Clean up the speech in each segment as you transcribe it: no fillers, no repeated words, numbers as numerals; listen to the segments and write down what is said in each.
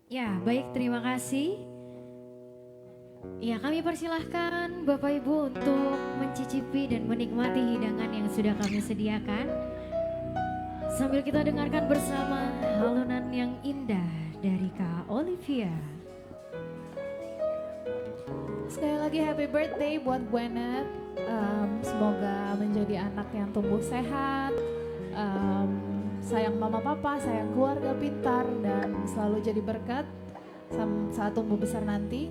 Ya, baik, terima kasih. Ya, kami persilahkan Bapak Ibu untuk mencicipi dan menikmati hidangan yang sudah kami sediakan. Sambil kita dengarkan bersama halunan yang indah dari Kak Olivia. Sekali lagi happy birthday buat Gwyneth. Semoga menjadi anak yang tumbuh sehat, sayang mama papa, sayang keluarga, pintar, dan selalu jadi berkat saat tumbuh besar nanti.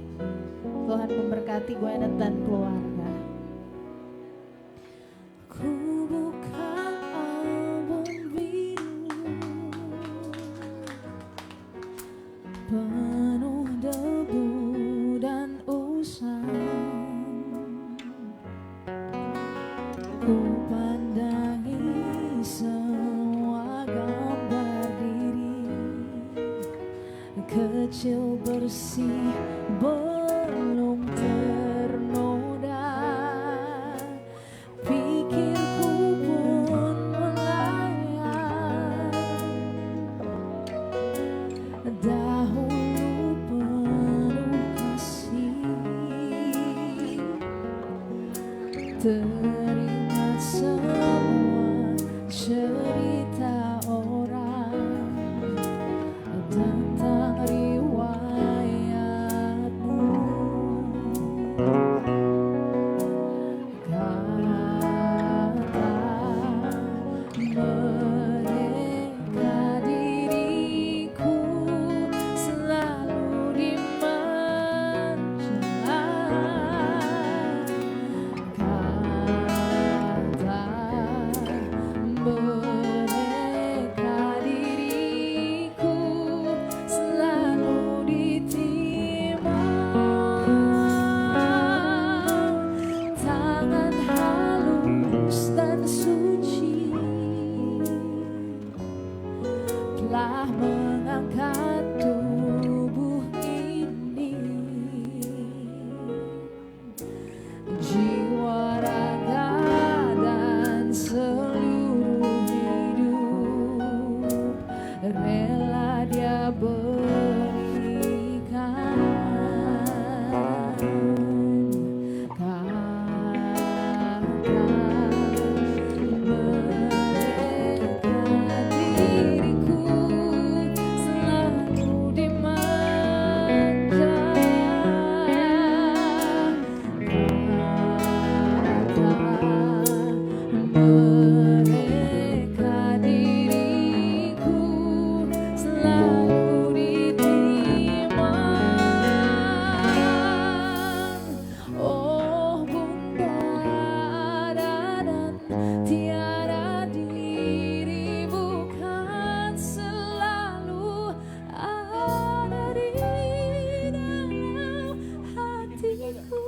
Tuhan memberkati Gwyneth dan keluarga. Ku bukan album biru penuh debu dan usang. Ku pandangi semua gambar diri kecil bersih belum ternoda. Pikirku pun melayang dahulu penuh kasih. Teringat semua cerita orang tentang riwayatmu. Kata mereka diriku selalu dimanja. Mereka diriku selalu ditimang. Tangan halus dan suci telah mengangkat tubuh ini. Jiwa, raga, dan seluruh hidup rela Dia berikan. Kata mereka diriku selalu dimanja. Mereka diriku selalu ditimang. Oh Bunda, ada dan tiada diri, bukan selalu ada di dalam hatiku.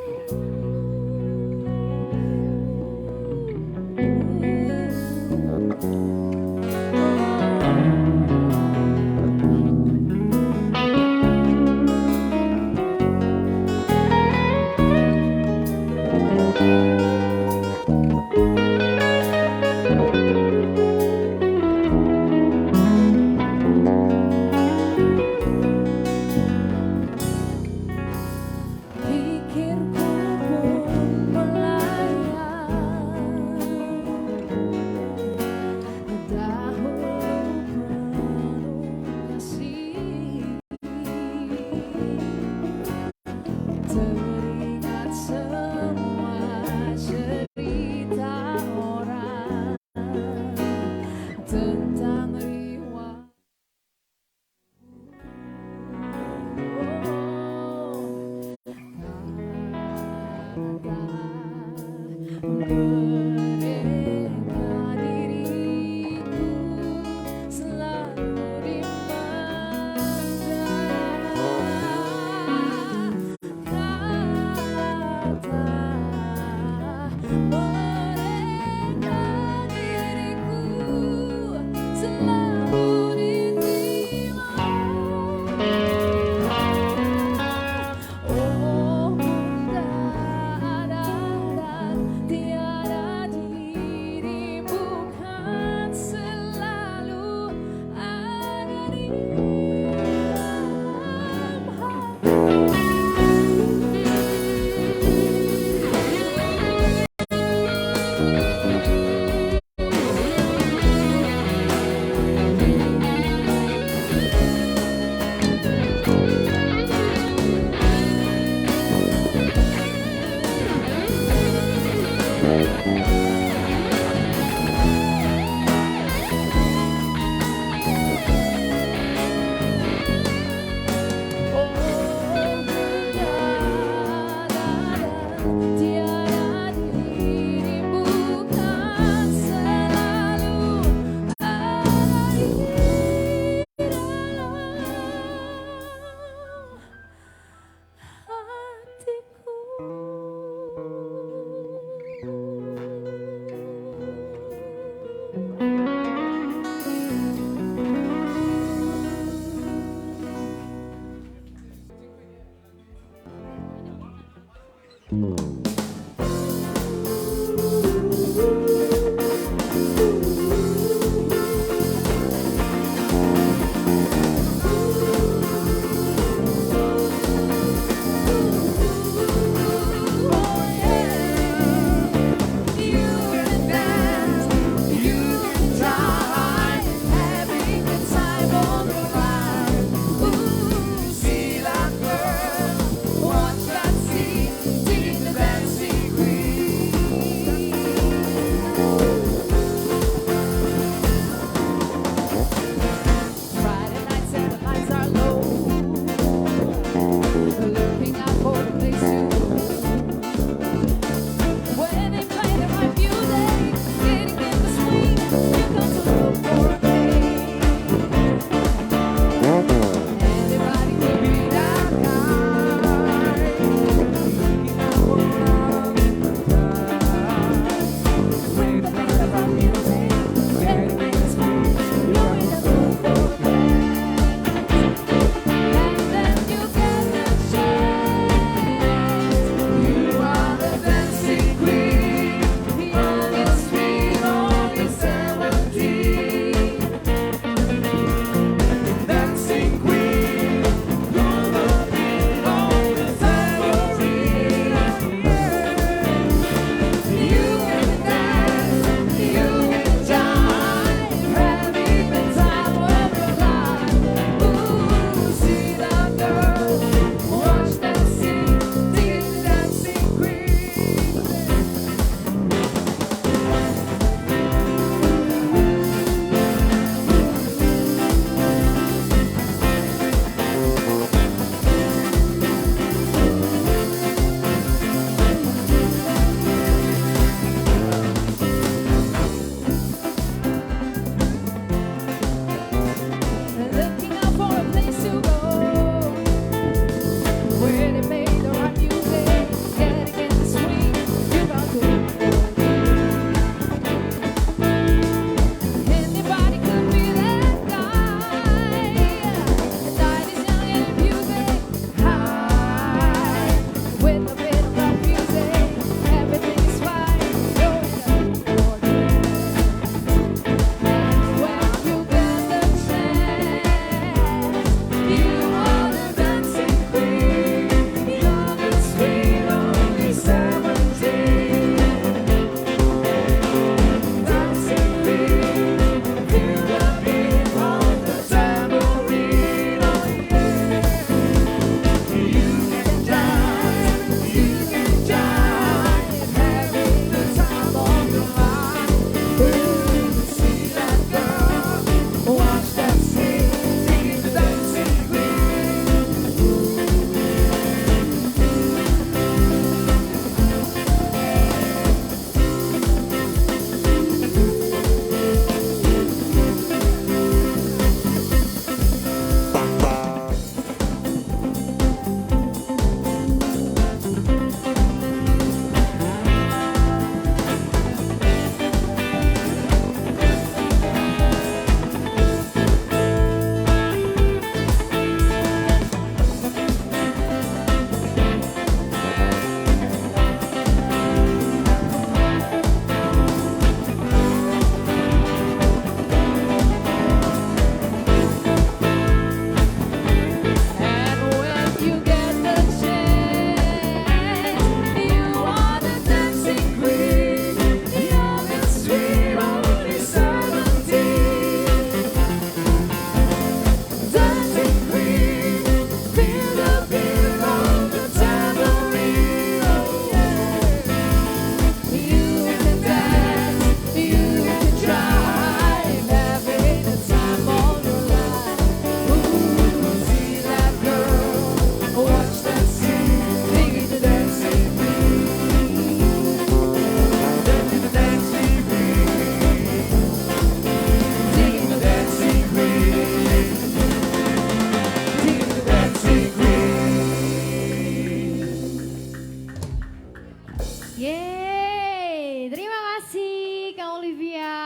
Yeay, terima kasih Kak Olivia.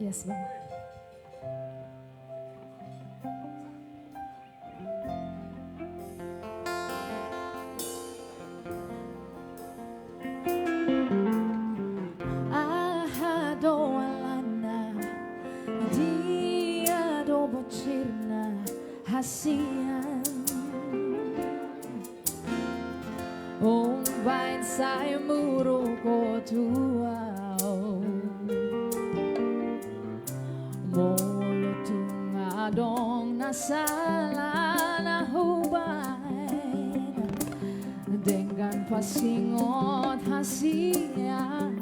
Yes, Bang. kasihan. Ông vain sai muro ko tuao Molo tunga dong nasala na hubay dengan pasingot hasian.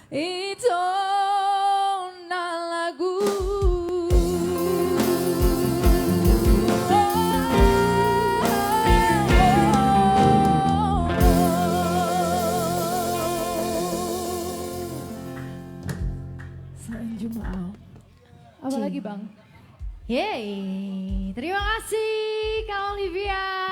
Itu na lagu. Sanjung. Apa lagi bang? Yeay, terima kasih Kak Olivia.